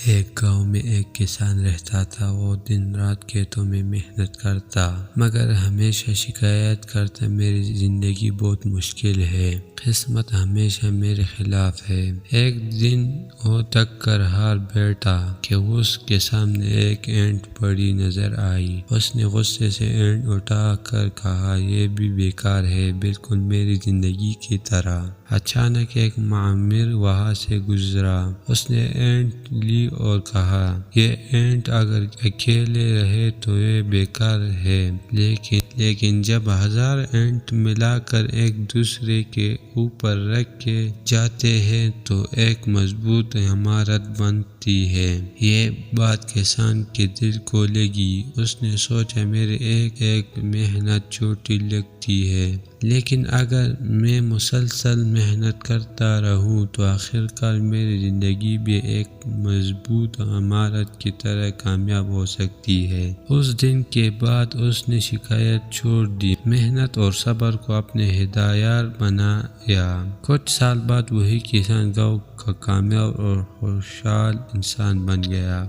ایک گاؤں میں ایک کسان رہتا تھا۔ وہ دن رات کھیتوں میں محنت کرتا مگر ہمیشہ شکایت کرتا، میری زندگی بہت مشکل ہے، قسمت ہمیشہ میرے خلاف ہے۔ ایک دن وہ تھک کر ہار بیٹھا کہ اس کے سامنے ایک اینٹ پڑی نظر آئی۔ اس نے غصے سے اینٹ اٹھا کر کہا، یہ بھی بیکار ہے، بالکل میری زندگی کی طرح۔ اچانک ایک معمر وہاں سے گزرا۔ اس نے اینٹ لی اور کہا، یہ اینٹ اگر اکیلے رہے تو یہ بیکار ہے، لیکن جب 1000 اینٹ ملا کر ایک دوسرے کے اوپر رکھے جاتے ہیں تو ایک مضبوط عمارت بنتی ہے۔ یہ بات کسان کے دل کو لگی۔ اس نے سوچا، میرے ایک محنت چھوٹی لگتی ہے، لیکن اگر میں مسلسل محنت کرتا رہوں تو آخرکار میری زندگی بھی ایک مضبوط عمارت کی طرح کامیاب ہو سکتی ہے۔ اس دن کے بعد اس نے شکایت چھوڑ دی، محنت اور صبر کو اپنے ہتھیار بنایا۔ کچھ سال بعد وہی کسان گاؤں کا کامیاب اور خوشحال انسان بن گیا۔